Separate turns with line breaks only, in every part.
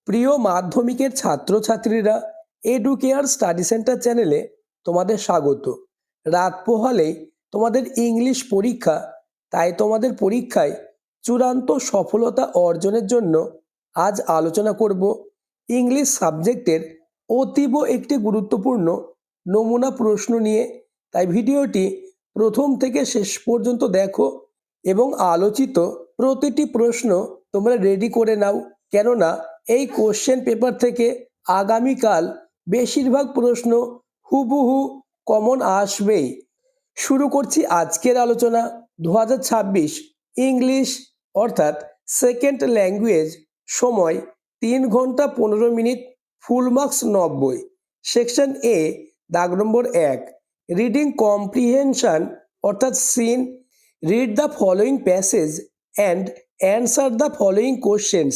প্রিয় মাধ্যমিকের ছাত্রছাত্রীরা, এডুকেয়ার স্টাডি সেন্টার চ্যানেলে তোমাদের স্বাগত। রাত পোহালেই তোমাদের ইংলিশ পরীক্ষা, তাই তোমাদের পরীক্ষায় চূড়ান্ত সফলতা অর্জনের জন্য আজ আলোচনা করব ইংলিশ সাবজেক্টের অতীব একটি গুরুত্বপূর্ণ নমুনা প্রশ্ন নিয়ে। তাই ভিডিওটি প্রথম থেকে শেষ পর্যন্ত দেখো এবং আলোচিত প্রতিটি প্রশ্ন তোমরা রেডি করে নাও, কেননা এই কোশ্চেন পেপার থেকে আগামীকাল বেশিরভাগ প্রশ্ন হুবহু কমন আসবেই। শুরু করছি আজকের আলোচনা। 2026 ইংলিশ অর্থাৎ সেকেন্ড ল্যাঙ্গুয়েজ, সময় 3 ঘন্টা 15 minute, full marks 90। Section A, দাগ নম্বর 1, রিডিং কম্প্রিহেনশন অর্থাৎ সিন, read the following passage and answer the following questions,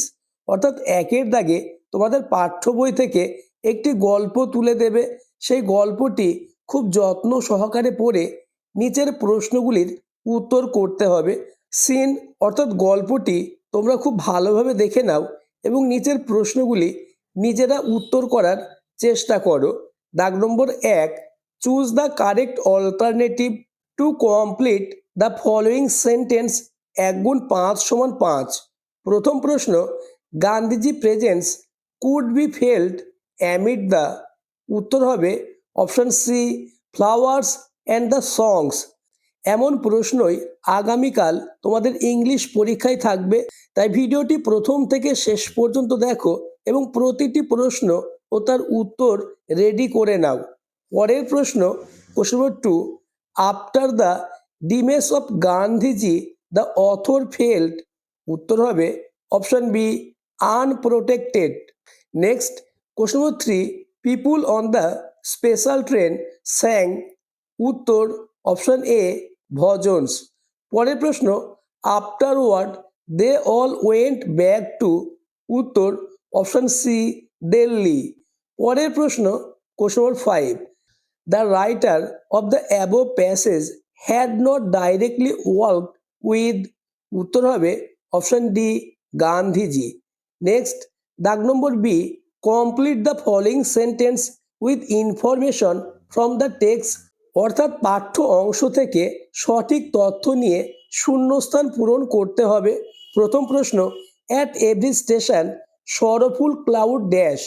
অর্থাৎ একের দাগে তোমাদের পাঠ্য বই থেকে একটি গল্প তুলে দেবে। সেই গল্পটি খুব যত্ন সহকারে পড়ে নিচের প্রশ্নগুলির উত্তর করতে হবে। সিন অর্থাৎ গল্পটি তোমরা খুব ভালোভাবে দেখে নাও এবং নিচের প্রশ্নগুলি নিজেরা উত্তর করার চেষ্টা করো। দাগ নম্বর 1, choose the correct alternative to complete the following sentence. 1 গুণ 5 সমান 5। প্রথম প্রশ্ন, Gandhiji presence could be felt amid the, উত্তর হবে option C, flowers and the songs. এমন প্রশ্নই আগামীকাল তোমাদের ইংলিশ পরীক্ষায় থাকবে, তাই ভিডিওটি প্রথম থেকে শেষ পর্যন্ত দেখো এবং প্রতিটি প্রশ্ন ও তার উত্তর রেডি করে নাও। পরের প্রশ্ন, question number 2, after the demise of Gandhiji the author felt, উত্তর হবে option B, unprotected. Next, question number 3, people on the special train sang, উত্তর অপশন এ, ভজনস। পরের প্রশ্ন, afterward they all went back to, উত্তর অপশন সি, দিল্লি। পরের প্রশ্ন, question number 5, the writer of the above passage had not directly worked with, উত্তর হবে option D, Gandhiji. Next, দাগ number B, complete the following sentence with information from the text, অর্থাৎ পাঠ্য অংশ থেকে সঠিক তথ্য নিয়ে শূন্যস্থান পূরণ করতে হবে। প্রথম প্রশ্ন, at every station sorrowful crowd dash,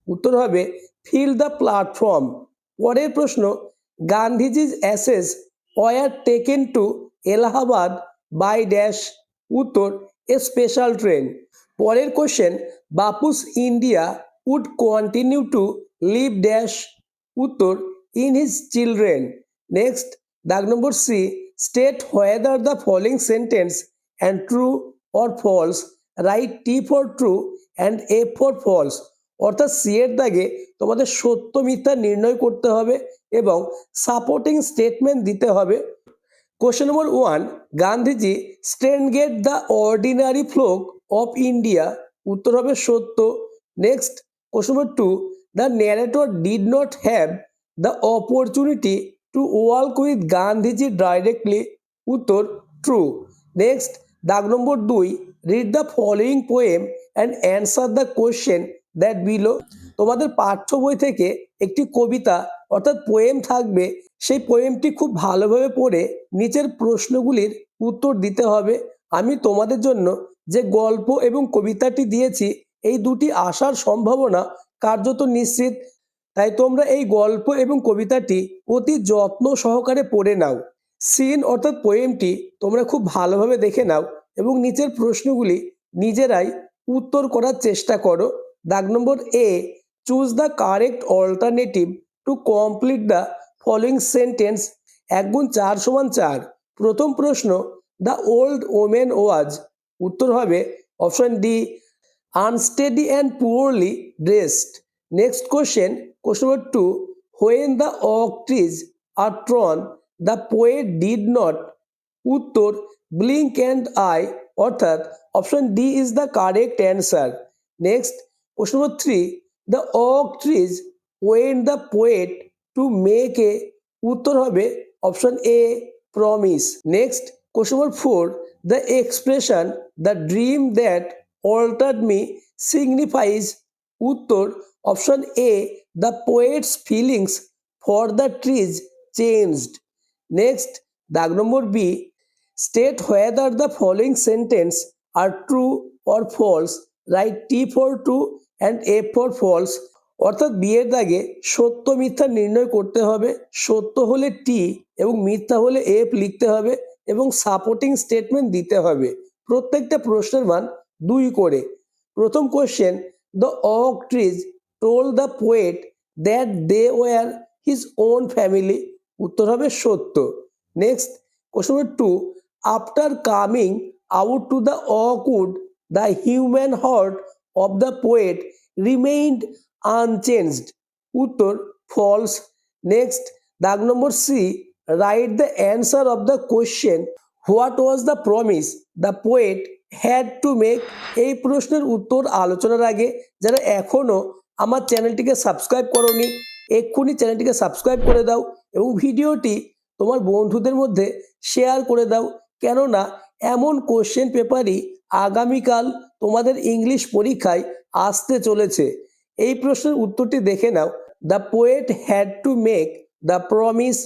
উত্তর হবে ফিল দ্য প্ল্যাটফর্ম। পরের question, Gandhiji's ashes were taken to Allahabad by dash, উত্তর এ স্পেশাল ট্রেন। পরের question, Bapu's India would continue to live dash, উত্তর ইন হিজ চিলড্রেন। নেক্সট, দাগ number C, state whether the following sentence and true or false, write T for true and A for false, অর্থাৎ C এর দাগে তোমাদের সত্য মিথ্যা নির্ণয় করতে হবে এবং সাপোর্টিং স্টেটমেন্ট দিতে হবে। Question number 1, Gandhiji strengthened the ordinary folk of India, উত্তর হবে সত্য। Next, question number 2, the narrator did not have the opportunity to work with Gandhiji directly, উত্তর ট্রু। নেক্সট, দাগ number 2, read the following poem and answer the question that below. তোমাদের পাঠ্য বই থেকে একটি কবিতা অর্থাৎ পোয়েম থাকবে, সেই পোয়েমটি খুব ভালোভাবে পড়ে নিচের প্রশ্নগুলির উত্তর দিতে হবে। আমি তোমাদের জন্য যে গল্প এবং কবিতাটি দিয়েছি, এই দুটি আসার সম্ভাবনা কার্যত নিশ্চিত, তাই তোমরা এই গল্প এবং কবিতাটি অতি যত্ন সহকারে পড়ে নাও। সিন অর্থাৎ পোয়েমটি তোমরা খুব ভালোভাবে দেখে নাও এবং নিচের প্রশ্নগুলি নিজেরাই উত্তর করার চেষ্টা করো। দাগ number A, choose the correct alternative to complete the following sentence. 1 গুণ 4 সমান 4। প্রথম প্রশ্ন, দ্য ওল্ড ওমেন ওয়াজ, উত্তর হবে option D, unsteady and poorly dressed. Next question, question number 2, when the oak trees are ট্রন the poet did not, উত্তর blink and I, অর্থাৎ option D is the correct answer. Next, question number 3, the oak trees went the poet to make a, উত্তর হবে option A, promise. Next, question number 4, the expression the dream that altered me signifies, উত্তর option A, the poets feelings for the trees changed. Next, দাগ number B, state whether the following sentence are true or false, write T for true and F for false. অর্থাৎ বিয়ের দাগে সত্য মিথ্যা নির্ণয় করতে হবে, সত্য হলে টি এবং মিথ্যা হলে এফ লিখতে হবে এবং সাপোর্টিং স্টেটমেন্ট দিতে হবে। প্রত্যেকটা প্রশ্নের মান 2 করে। প্রথম question, the oak trees told the poet that they were his own family, উত্তর হবে সত্য। Next, question number 2, after coming out to the oak would the human heart of the poet remained unchanged, উত্তর false. Next, দাগ number C, write the answer of the question what was the promise the poet had to make. এই প্রশ্নের উত্তর আলোচনার আগে যারা এখনও আমার চ্যানেলটিকে সাবস্ক্রাইব করোনি, এক্ষুনি চ্যানেলটিকে সাবস্ক্রাইব করে দাও এবং ভিডিওটি তোমার বন্ধুদের মধ্যে শেয়ার করে দাও, কেননা এমন কোশ্চেন পেপারই আগামীকাল তোমাদের ইংলিশ পরীক্ষায় আসতে চলেছে। এই প্রশ্নের উত্তরটি দেখে নাও। The poet had to make the promise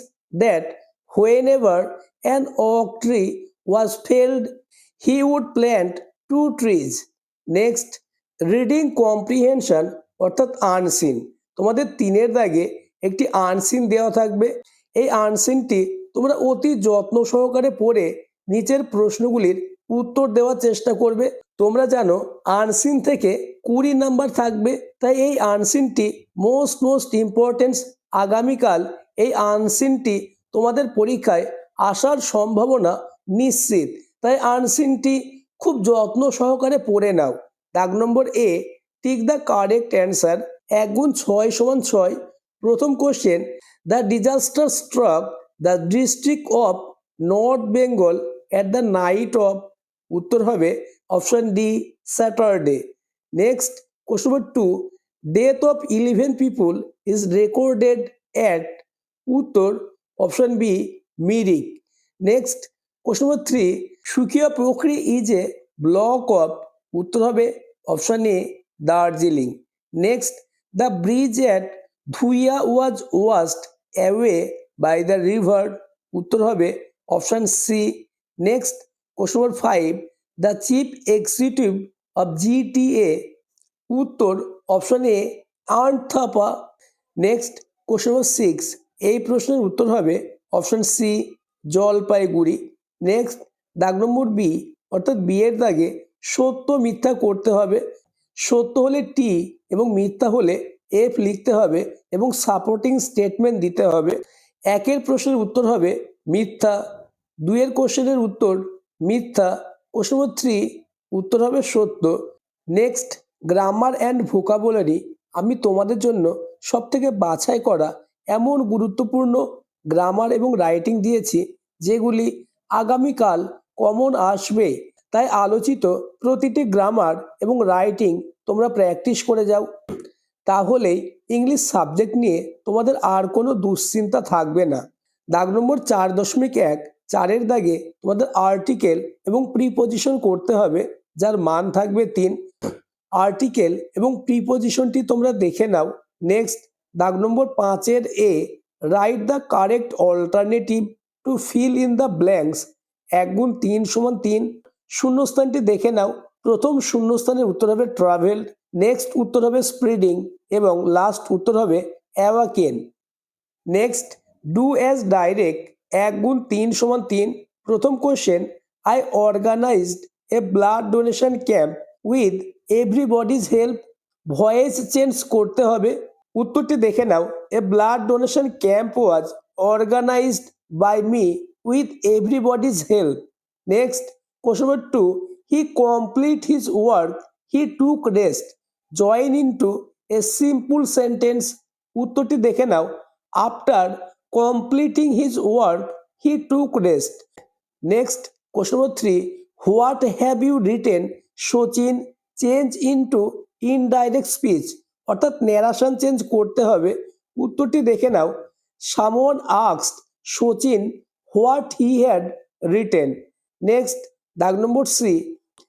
that whenever an oak tree was felled he would plant 2 trees. Next, reading comprehension অর্থাৎ আনসিন। তোমাদের 3-এর দাগে একটি আনসিন দেওয়া থাকবে। এই আনসিনটি তোমরা অতি যত্ন সহকারে পড়ে নিচের প্রশ্নগুলির উত্তর দেওয়ার চেষ্টা করবে। তোমরা জানো আনসিন থেকে 20 নাম্বার থাকবে, তাই এই আনসিনটি মোস্ট ইম্পর্টেন্স। আগামীকাল এই আনসিনটি তোমাদের পরীক্ষায় আসার সম্ভাবনা নিশ্চিত, তাই আনসিনটি খুব যত্ন সহকারে পড়ে নাও। দাগ number A, tick the correct answer. 1 গুণ 6 সমান 6। প্রথম question, the disaster struck the district of North Bengal at the night of, উত্তর হবে option D, Saturday. Next, question number 2, death of 11 people is recorded at, উত্তর option B, Mirik. Next, question number 3, Sukhia Pokhri is a block of, উত্তর হবে option A, Darjeeling. Next, the bridge at Dhuia was washed away by the river, উত্তর হবে option C. Next, question number 5, the chief executive of GTA, উত্তর option A, আর্ন Thapa. Next, question number 6, এই প্রশ্নের উত্তর হবে অপশন সি, জলপাইগুড়ি। নেক্সট, দাগ নম্বর বি অর্থাৎ বি এর দাগে সত্য মিথ্যা করতে হবে। সত্য হলে টি এবং মিথ্যা হলে এফ লিখতে হবে এবং সাপোর্টিং স্টেটমেন্ট দিতে হবে। 1-এর প্রশ্নের উত্তর হবে মিথ্যা, 2-এর কোশ্চেনের উত্তর মিথ্যা, কোশ্চেন নম্বর 3 উত্তর হবে সত্য। Next, grammar and vocabulary. আমি তোমাদের জন্য সবথেকে বাছাই করা এমন গুরুত্বপূর্ণ গ্রামার এবং রাইটিং দিয়েছি যেগুলি আগামীকাল কমন আসবে, তাই আলোচিত প্রতিটি গ্রামার এবং রাইটিং তোমরা প্র্যাকটিস করে যাও, তাহলেই ইংলিশ সাবজেক্ট নিয়ে তোমাদের আর কোনো দুশ্চিন্তা থাকবে না। দাগ নম্বর 4.1, 4-এর দাগে তোমাদের আর্টিকেল এবং প্রিপোজিশন করতে হবে, যার মান থাকবে 3। আর্টিকেল এবং প্রিপোজিশনটি তোমরা দেখে নাও। নেক্সট, দাগ নম্বর 5-এর এ, write the correct alternative to fill in the blanks. 1 গুণ 3 সমান 3। শূন্যস্থানটি দেখে নাও। প্রথম শূন্যস্থানের উত্তর হবে ট্রাভেল, নেক্সট উত্তর হবে স্প্রিডিং এবং লাস্ট উত্তর হবে awaken. Next, do as direct. 1 গুণ 3 সমান 3। প্রথম question, I organized a blood donation camp with everybody's help. Voice change করতে হবে। উত্তরটি দেখে নাও। A blood donation camp was organized by me with everybody's help. Next, question number 2, he complete his work he took rest. Join into a simple sentence. উত্তরটি দেখে নাও। After completing his work he took rest. Next, question number 3, what have you written Sachin change into indirect speech, অর্থাৎ narration change করতে হবে। উত্তরটি দেখে নাও। Someone asked Sachin what he had written. Next, দাগ নম্বর সি,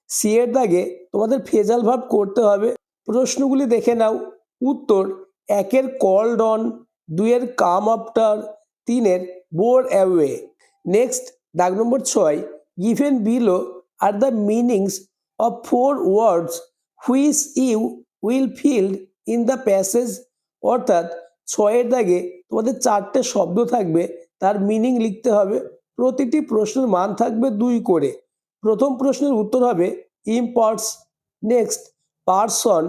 সি এর দাগে তোমাদের ফ্রেজাল ভার্ব করতে হবে। প্রশ্নগুলি দেখে নাও। উত্তর: 1-এর কল্ড অন, 2-এর কাম আফটার, 3-এর বোর অ্যাওয়ে। নেক্সট, দাগ number 6, given below are the meanings of 4 words which you will filled in the passage. অর্থাৎ 6-এর দাগে তোমাদের 4টে শব্দ থাকবে, তার মিনিং লিখতে হবে। প্রতিটি প্রশ্নের মান থাকবে 2 করে। প্রথম প্রশ্নের উত্তর হবে ইম্পর্টস। নেক্সট, পারসন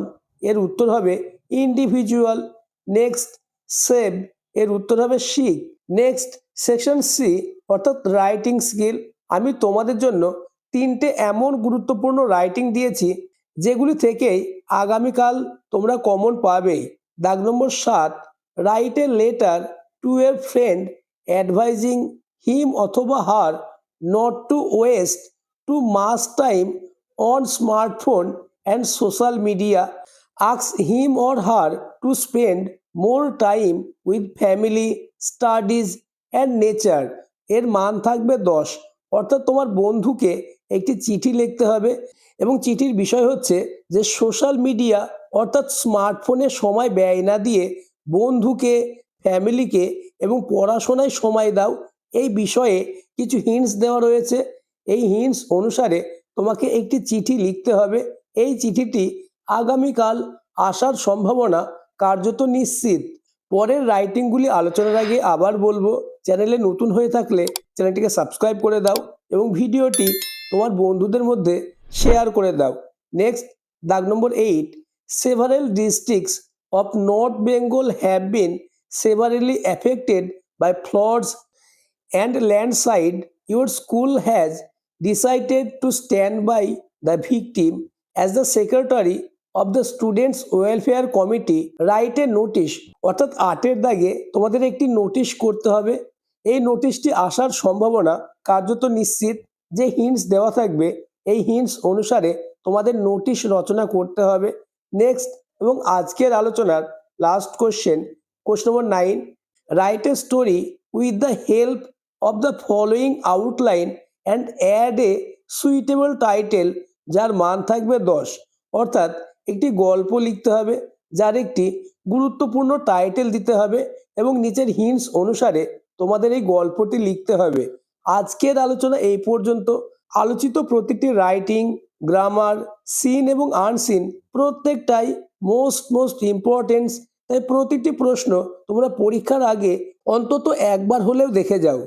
এর উত্তর হবে ইন্ডিভিজুয়াল। নেক্সট, সেভ এর উত্তর হবে শিখ। নেক্সট, সেকশন সি অর্থাৎ রাইটিং স্কিল। আমি তোমাদের জন্য 3টে এমন গুরুত্বপূর্ণ রাইটিং দিয়েছি যেগুলি থেকেই আগামীকাল তোমরা কমন পাবেই। দাগ number 7, write a letter to a friend advising him অথবা her not to waste too much time on smartphone and social media. Ask him or her to spend more time with family, studies and nature. এর মান থাকবে 10। অর্থাৎ তোমার বন্ধুকে একটি চিঠি লিখতে হবে এবং চিঠির বিষয় হচ্ছে যে সোশ্যাল মিডিয়া অর্থাৎ স্মার্টফোনে সময় ব্যয় না দিয়ে বন্ধুকে, ফ্যামিলিকে এবং পড়াশোনায় সময় দাও। এই বিষয়ে কিছু হিন্টস দেওয়া রয়েছে। এই হিন্টস অনুসারে তোমাকে একটি চিঠি লিখতে হবে। এই চিঠিটি আগামীকাল আসার সম্ভাবনা কার্যত নিশ্চিত। পরের রাইটিংগুলি আলোচনার আগে আবার বলবো, চ্যানেলে নতুন হয়ে থাকলে চ্যানেলটিকে সাবস্ক্রাইব করে দাও এবং ভিডিওটি তোমার বন্ধুদের মধ্যে শেয়ার করে দাও। নেক্সট, দাগ নম্বর 8, several districts of North Bengal have been severely affected by floods and landslide. Your school has decided to stand by the victim. As the secretary of the students welfare committee, write a notice। অর্থাৎ 8-এর দাগে তোমাদের একটি notice করতে হবে। এই নোটিশটি আসার সম্ভাবনা কার্যত নিশ্চিত। যে হিন্টস দেওয়া থাকবে এই হিন্টস অনুসারে তোমাদের নোটিশ রচনা করতে হবে। নেক্সট, এবং আজকের আলোচনার last question number 9, write a story with the help of the following outline and add a suitable title, যার মান থাকবে 10। অর্থাৎ একটি গল্প লিখতে হবে যার একটি গুরুত্বপূর্ণ টাইটেল দিতে হবে এবং নিচের হিন্টস অনুসারে তোমাদের এই গল্পটি লিখতে হবে। আজকের আলোচনা এই পর্যন্ত। আলোচিত প্রতিটি রাইটিং, গ্রামার, সিন এবং আনসিন প্রত্যেকটাই মোস্ট ইম্পর্টেন্ট। তাই প্রতিটি প্রশ্ন তোমরা পরীক্ষার আগে অন্তত একবার হলেও দেখে যাও।